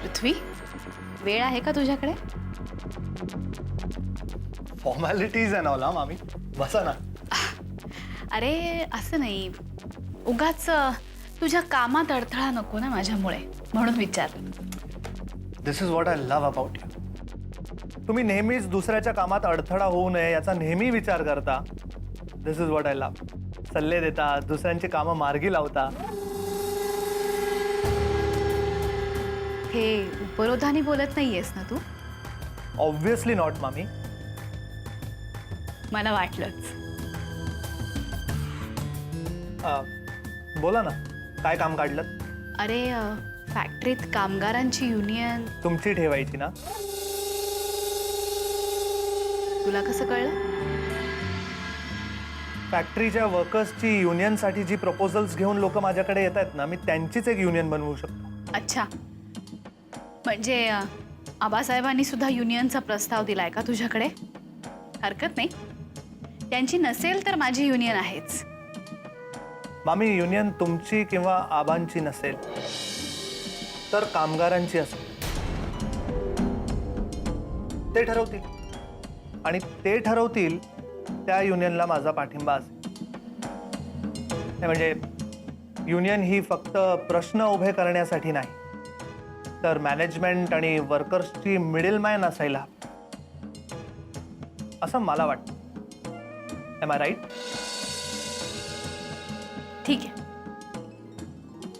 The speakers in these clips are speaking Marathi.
पृथ्वी, वेळ आहे का तुझ्याकडे? फॉर्मॅलिटीज आहे ना मामी, बसा ना. अरे असं नाही, उगाच तुझ्या कामात अडथळा नको ना माझ्यामुळे, म्हणून विचारलं. This is what I love about you. तुम्ही नेहमीच दुसऱ्याच्या कामात अडथळा होऊ नये याचा नेहमी विचार करता. दिस इज व्हॉट आय लव्ह. सल्ले देता, दुसऱ्यांची कामं मार्गी लावता. हे उपरोधाने बोलत नाहीयेस ना तू? ऑब्व्हियसली नॉट मामी. मला वाटलंच. बोला ना, काय काम काढलं? अरे फॅक्टरीत कामगारांची युनियन. तुमची ठेवायची ना? तुला कसं कळलं? फॅक्टरीच्या वर्कर्सची युनियनसाठी जी प्रपोजल्स घेऊन लोक माझ्याकडे येत आहेत ना, मी त्यांचीच एक युनियन बनवू शकतो. अच्छा, म्हणजे आबासाहेबांनी सुद्धा युनियनचा प्रस्ताव दिलाय का तुझ्याकडे? हरकत नाही, त्यांची नसेल तर माझी युनियन आहेच. मामी, युनियन तुमची किंवा आबांची नसेल तर कामगारांची असेल. ते ठरवतील आणि ते ठरवतील त्या युनियनला माझा पाठिंबा असेल. म्हणजे युनियन ही फक्त प्रश्न उभे करण्यासाठी नाही, तर मॅनेजमेंट आणि वर्कर्सची मिडलमॅन असायला असं मला वाटतं. Am I right? ठीक आहे,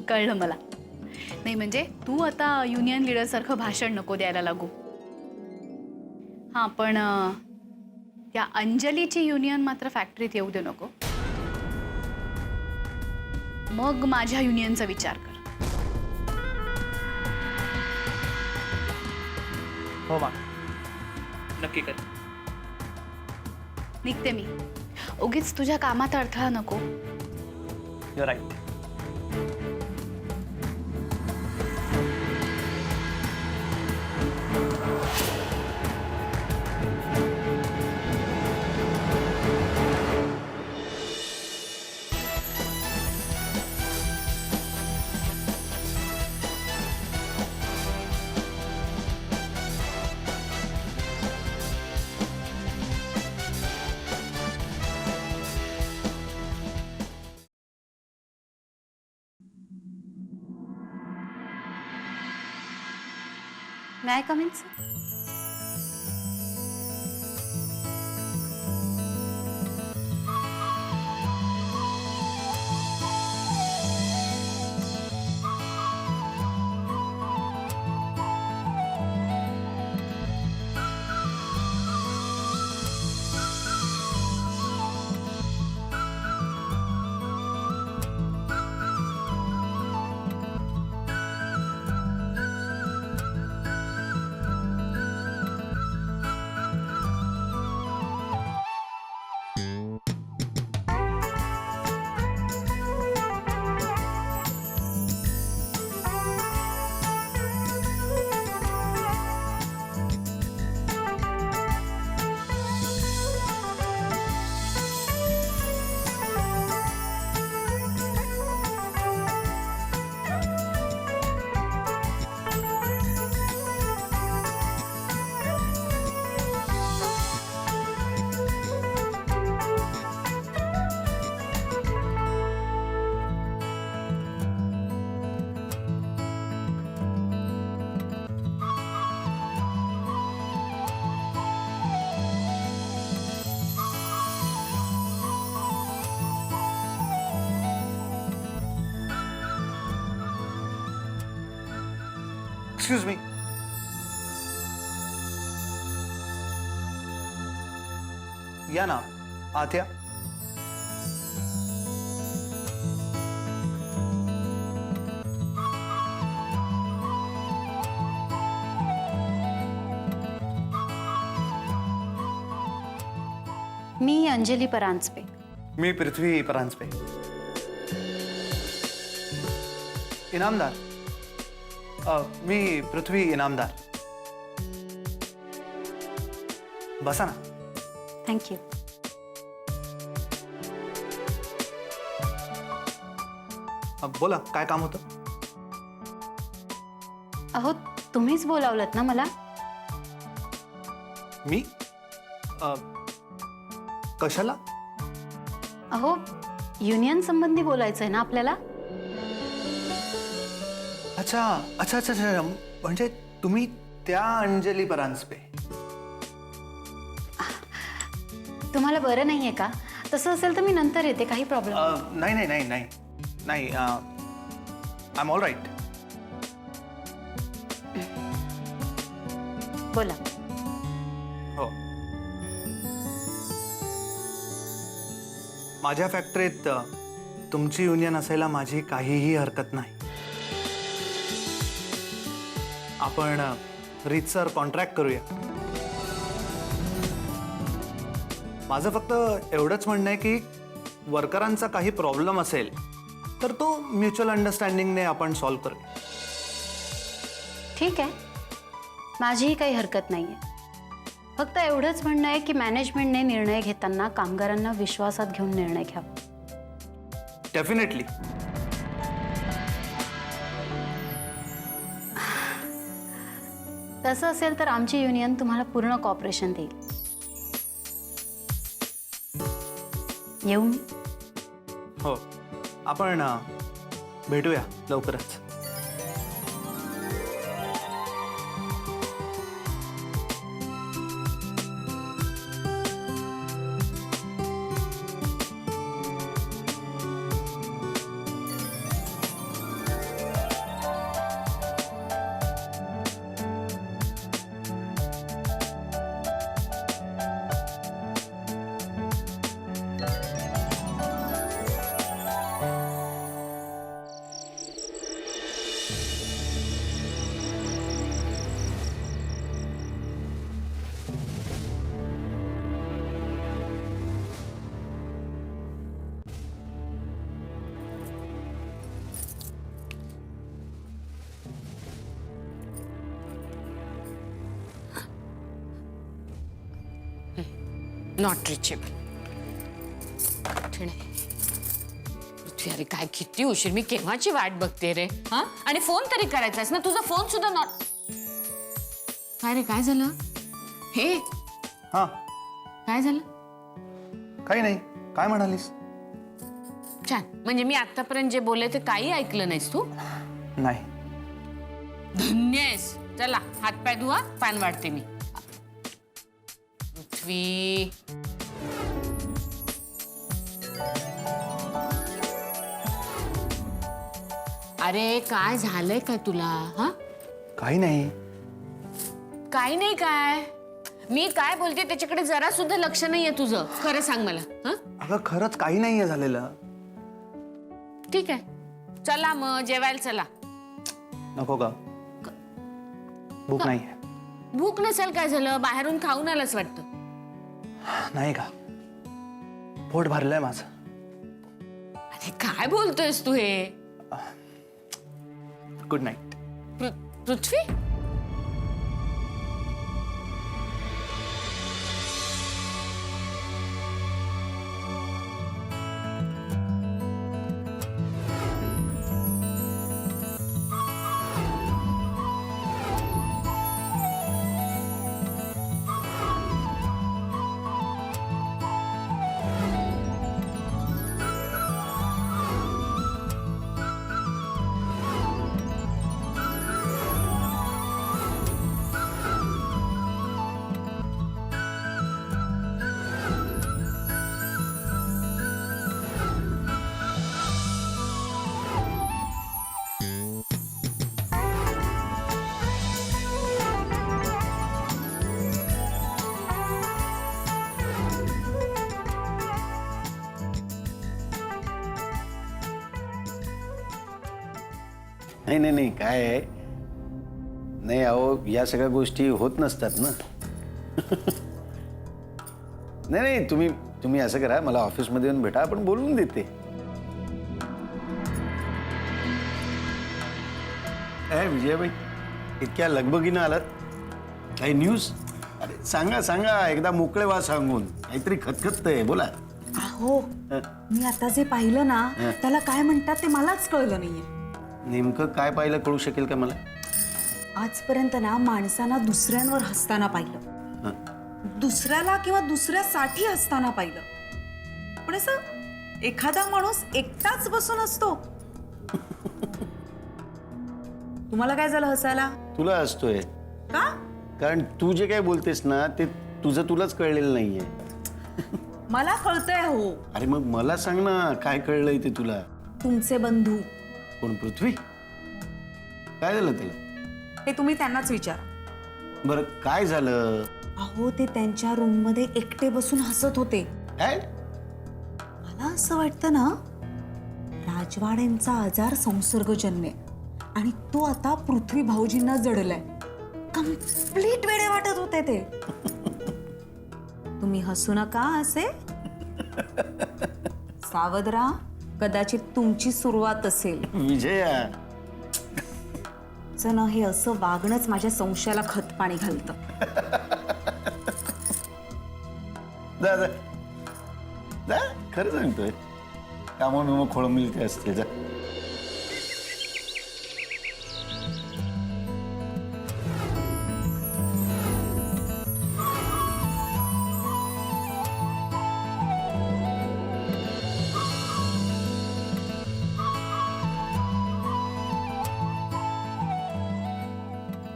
कळलं मला. नाही म्हणजे तू आता युनियन लीडर सारखं भाषण नको द्यायला लागू. हां, पण त्या अंजलीची युनियन मात्र फॅक्टरीत येऊ दे नको. मग माझ्या युनियनचा विचार कर. हो मा, नक्की कर. निघते मी. उगीच तुझ्या कामात अडथळा नको. You right. May I come in, sir? Excuse me. या ना, आत या. मी अंजली परांजपे. मी पृथ्वी परांजपे. इनामदार. मी पृथ्वी इनामदार. बसा ना. थँक्यू. बोला, काय काम होतं? अहो तुम्हीच बोलावलत ना मला? मी कशाला? अहो, युनियन संबंधी बोलायचंय ना आपल्याला? अच्छा अच्छा अच्छा अच्छा, म्हणजे तुम्ही त्या अंजली परांजपे. तुम्हाला बरं नाहीये का? तसं असेल तर मी नंतर येते, काही प्रॉब्लेम. नाही नाही नाही नाही नाही, आय एम ऑल राईट. बोला. हो, माझ्या फॅक्टरीत तुमची युनियन असायला माझी काहीही हरकत नाही. आपण रीतसर कॉन्ट्रॅक्ट करूया. माझं फक्त एवढंच म्हणणं आहे की वर्करांचा काही प्रॉब्लेम असेल तर तो म्युच्युअल अंडरस्टँडिंगने आपण सॉल्व्ह करूया. ठीक आहे, माझीही काही हरकत नाहीये. फक्त एवढंच म्हणणं आहे की मॅनेजमेंटने निर्णय घेताना कामगारांना विश्वासात घेऊन निर्णय घ्यावा. डेफिनेटली. तसं असेल तर आमची युनियन तुम्हाला पूर्ण कॉपरेशन देईल. येऊ मी? हो, आपण भेटूया लवकरच. Not reachable. पृथ्वी, अरे काय किती उशीर, मी केव्हाची वाट बघते रे. हा, आणि फोन तरी करायचास ना, तुझा फोन सुद्धा नॉट. काय रे, काय झालं? हे हां, काय झालं? काही नाही. काय म्हणालीस? छान, म्हणजे मी आतापर्यंत जे बोलले ते काही ऐकलं नाहीस तू? नाही. धन्य आहेस. चला हातपाय धुवा, पान वाढते मी. पृथ्वी, अरे काय झालंय काय तुला? हा, काही नाही. काही नाही. काय मी काय बोलते त्याच्याकडे जरा सुद्धा लक्ष नाहीये तुझं. खरं सांग मला. हा, अगं खरंच काही नाहीये झालेलं. ठीक आहे, चला मग जेवायला चला. नको का? भूक नाहीये. भूक नसेल काय झालं, बाहेरून खाऊन आलाच वाटतं. नाही का? पोट भरलंय माझं. अरे काय बोलतोयस तू हे? Good night. पृथ्वी, नाही नाही नाही, काय आहे नाही, अहो या सगळ्या गोष्टी होत नसतात ना. नाही नाही, तुम्ही असं करा, मला ऑफिसमध्ये येऊन भेटा, आपण बोलून देते. विजयबाई, इतक्या लगबगीनं आलात? काही न्यूज? अरे सांगा सांगा, एकदा मोकळे व्हा सांगून. काहीतरी खतखततंय, बोला. अहो, मी आता जे पाहिलं ना त्याला काय म्हणतात ते मलाच कळलं नाहीये. नेमकं काय पाहिलं कळू शकेल का मला? आजपर्यंत ना माणसांना दुसऱ्यांवर हसताना पाहिलं, दुसऱ्याला किंवा दुसऱ्यासाठी हसताना पाहिलं, पण असं एखादा माणूस एकटाच बसून असतो. तुम्हाला काय झालं हसायला? तुला असतोय का? कारण तू जे काय बोलतेस ना ते तुझं तुलाच कळलेलं नाहीये. मला कळतंय हो. अरे मग मला सांग ना काय कळलंय ते तुला. तुमचे बंधू, कोण पृथ्वी? काय झालं त्याला? हे तुम्ही त्यांनाच विचारा. बरं काय झालं? अहो ते त्यांच्या रूम मध्ये एकटे बसून हसत होते. काय? मला असं वाटतं ना, राजवाड्यांचा आजार संसर्गजन्य आणि तो आता पृथ्वी भाऊजींना जडलाय. कंप्लीट वेडे वाटत होते ते. तुम्ही हसू नका असे. सावध राहा, कदाचित तुमची सुरुवात असेल. विजया, ना हे असं वागणंच माझ्या संशयाला खतपाणी घालतं. जा जा जा, खरं सांगतोय. कामावून मग खोळंबली ते असते. जा.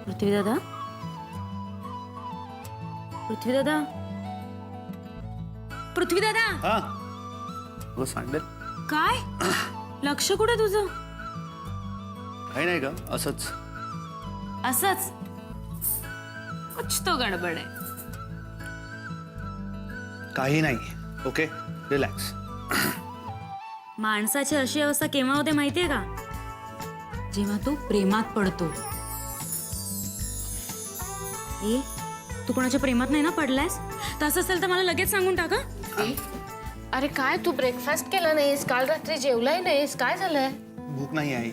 पृथ्वी दादा, पृथ्वी दादा, पृथ्वी दादा, हा हो सांडेल. काय लक्ष कुठे तुझं? काही नाही का, असंच. असंच कुछ तो गडबड आहे. काही नाही. Okay, relax. माणसाची अशी अवस्था केव्हा होते माहितीये का? जेव्हा तो प्रेमात पडतो. ए, तू कोणाच्या प्रेमात नाही ना पडलायस? तसं असेल तर मला लगेच सांगून टाका. अरे काय तू ब्रेकफास्ट केला नाहीस, काल रात्री जेवलाही नाहीस, काय झालंय? भूक नाही आई.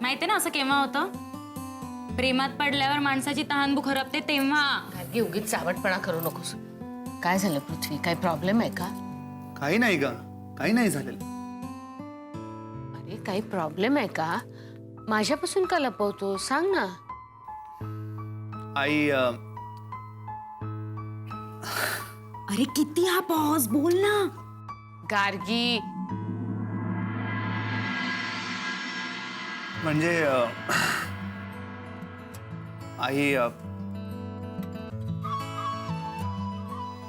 माहितीये ना असं केव्हा होतं? प्रेमात पडल्यावर माणसाची तहानभूक हरपते तेव्हा. गार्गी उगीच चावटपणा करू नकोस. काय झालं पृथ्वी, काय प्रॉब्लेम आहे का? काही नाही का, काही नाही झालेलं. अरे काही प्रॉब्लेम आहे का? माझ्यापासून का लपवतो, सांग ना. आई अरे किती हा पॉज, बोल ना. गार्गी, म्हणजे आई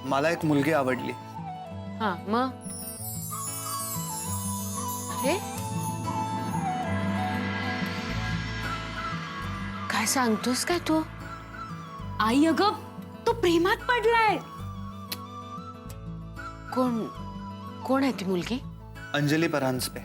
मला एक मुलगी आवडली. हा मग? अरे काय सांगतोस काय तू? आई अगं, तो प्रेमात पडलाय. कोण कोण आहे ती मुलगी? अंजली परांजपे.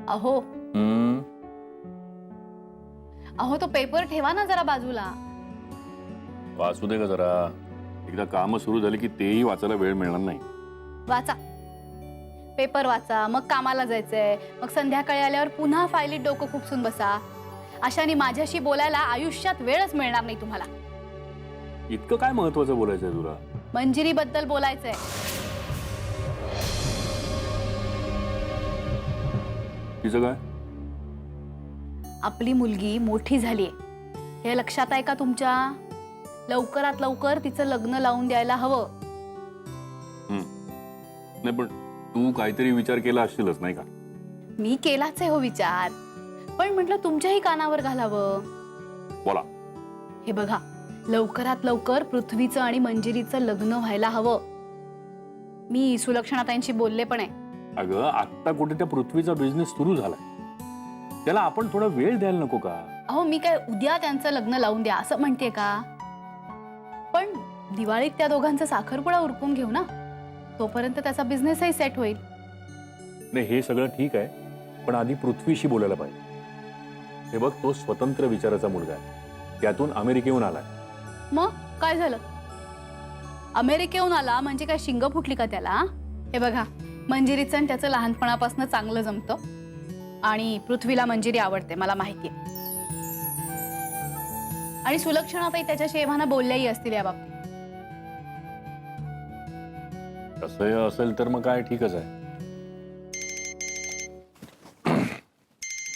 अहो अहो तो पेपर ठेवा ना जरा बाजूला. वाचू दे का जरा. एकदा काम सुरू झाली की तेही वाचायला वेळ मिळणार नाही. वाचा, पेपर वाचा, मग कामाला जायचंय, मग संध्याकाळी आल्यावर पुन्हा फायलीत डोकं खुपसून बसा. अशाने माझ्याशी बोलायला आयुष्यात वेळच मिळणार नाही तुम्हाला. इतकं काय महत्वाचं बोलायचंय तुला? मंजिरी बद्दल बोलायचंय. तिचं काय? आपली मुलगी मोठी झालीये, हे लक्षात आहे का तुमच्या? लवकरात लवकर तिचं लग्न लावून द्यायला हवं. नाही पण तू काहीतरी विचार केला असशीलच नाही का? मी केलाच आहे हो विचार, पण म्हटलं तुमच्याही कानावर घालावं. बोला. हे बघा, लवकरात लवकर पृथ्वीचं आणि मंजिरीचं लग्न व्हायला हवं. मी सुलक्षणाताईंशी बोलले पण आहे. अगं आत्ता कुठे त्या पृथ्वीचा बिझनेस सुरू झालाय, त्याला आपण थोडा वेळ द्यायला नको का? अहो मी काय उद्या त्यांचं लग्न लावून द्या असं म्हणते का? पण दिवाळीत त्या दोघांचा साखरपुडा उरकून घेऊ ना, तोपर्यंत त्याचा बिझनेसही सेट होईल. नाही हे सगळं ठीक आहे, पण आधी पृथ्वीशी बोलायला पाहिजे. हे बघ, तो स्वतंत्र विचाराचा मुलगा आहे, त्यातून अमेरिकेहून आलाय. मग काय झालं? अमेरिकेहून आला म्हणजे काय शिंग फुटली का त्याला? हे बघा, मंजिरीचं आणि त्याचं लहानपणापासून चांगलं जमतं आणि पृथ्वीला मंजिरी आवडते, मला माहितीये. आणि सुलक्षणाताई त्याच्याशी एव्हाना बोलल्याही असतील या बाबतीत. तसं असेल तर मग काय ठीकच आहे.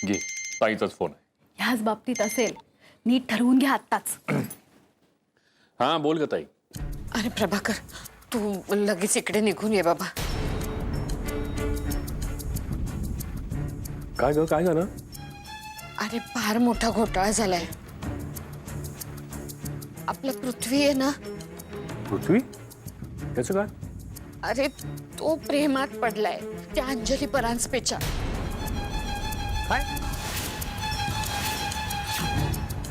घे, ताईचाच फोन आहे. ह्याच बाबतीत असेल, नीट ठरवून घ्या आत्ताच. हा बोल ग ताई. अरे प्रभाकर, तू लगेच इकडे निघून ये बाबा. काय ग, काय झालं? अरे फार मोठा घोटाळा झालाय. आपला पृथ्वी आहे ना, पृथ्वी? त्याचं काय? अरे तो प्रेमात पडलाय त्या अंजली परांजपेच्या. काय?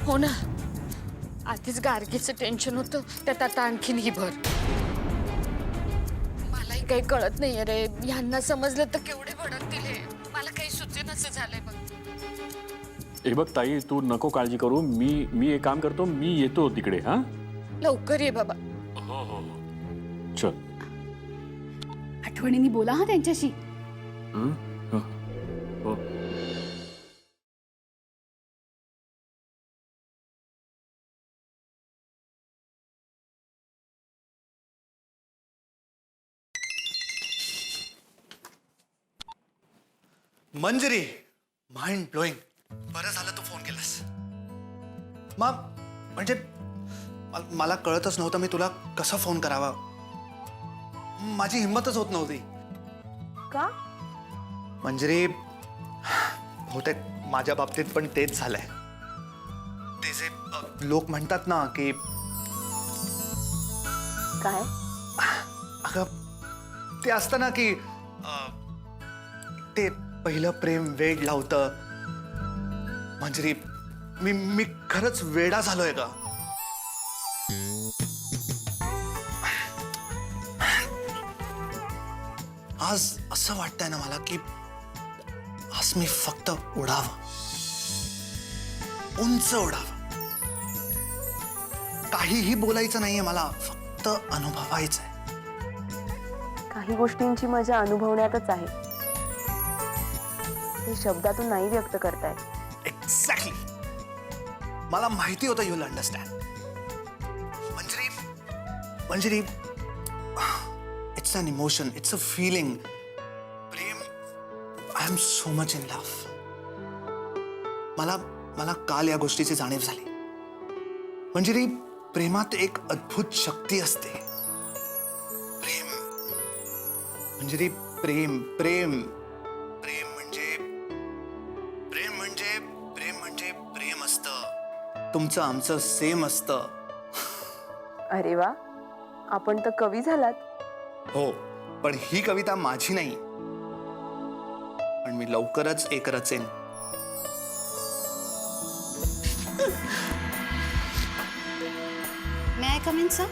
हो ना, आधीच गार्गीचं टेन्शन होतं, त्यात आता आणखीन ही भर. मलाही काही कळत नाहीये रे, ह्यांना समजलं तर केवढे भडकतील हे. मला काही सुचेनाचं झालंय बघ. हे बघ ताई, तू नको काळजी करू. मी एक काम करतो, मी येतो तिकडे. हा, लवकर ये बाबा. चल. आठवणीने बोला हा त्यांच्याशी. हं? हं. हो. मंजरी, माइंड ब्लोईंग. बरं झालं तू फोन केलास. मग म्हणजे मला कळतच नव्हतं मी तुला कसा फोन करावा. माझी हिंमतच होत नव्हती. का? मंजरी, बहुतेक माझ्या बाबतीत पण तेच झालंय. ते जे लोक म्हणतात ना की काय? अगं ते असतं ना की ते पहिलं प्रेम वेड लावतं. मंजरी, मी खरंच वेडा झालोय का? आज असं वाटतंय ना मला की आज मी फक्त उडावं, उंच उडावं. काहीही बोलायचं नाहीये मला, फक्त अनुभवायचंय. काही गोष्टींची मजा अनुभवण्यातच आहे. हे शब्दातून नाही व्यक्त करतायत. एक्झॅक्टली. मला माहिती होतं you'll understand. Manjari, Manjari, it's an emotion, it's a feeling. Prem, I am so much in love. मला काल या गोष्टीची जाणीव झाली. मंजरी, प्रेमात एक अद्भुत शक्ती असते. प्रेम, मंजरी, प्रेम प्रेम प्रेम म्हणजे प्रेम म्हणजे प्रेम म्हणजे प्रेम असतं. तुमचं आमचं सेम असतं. अरे वा, आपण तर कवी झालात. हो, पण ही कविता माझी नाही. पण मी लवकरच एक रचेन. May I come in sir?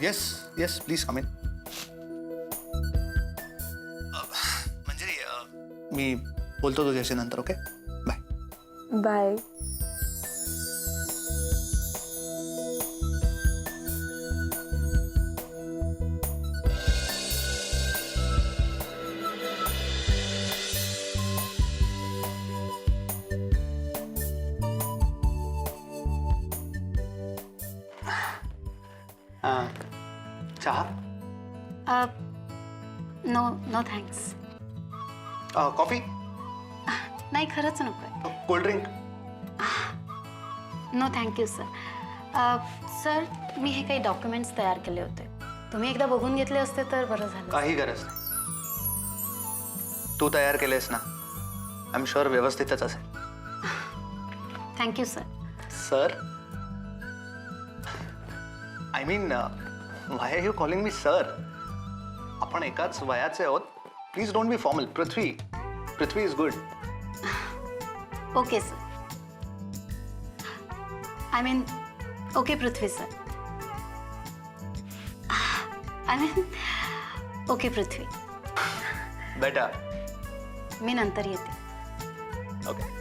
Yes yes, please come in. Manjari, मी बोलतो तुझ्याशी नंतर. Okay, bye. बाय. चहा? No no thanks. कॉफी? नाही, खरंच नको आहे. Cold drink? No thank you sir. Sir, मी हे काही डॉक्युमेंट्स तयार केले होते. तुम्ही एकदा बघून घेतले असते तर बरं झालं. काही गरज नाही. तू तयार केलेस ना, आय एम शुअर व्यवस्थितच असेल. Thank you sir. Sir, I mean, why are you calling me sir? आपण एकाच वयाचे आहोत. Please don't be formal. Prithvi, Prithvi is good. Okay sir. I mean, okay Prithvi sir. I mean, okay Prithvi. बेटा. मी नंतर येते. ओके.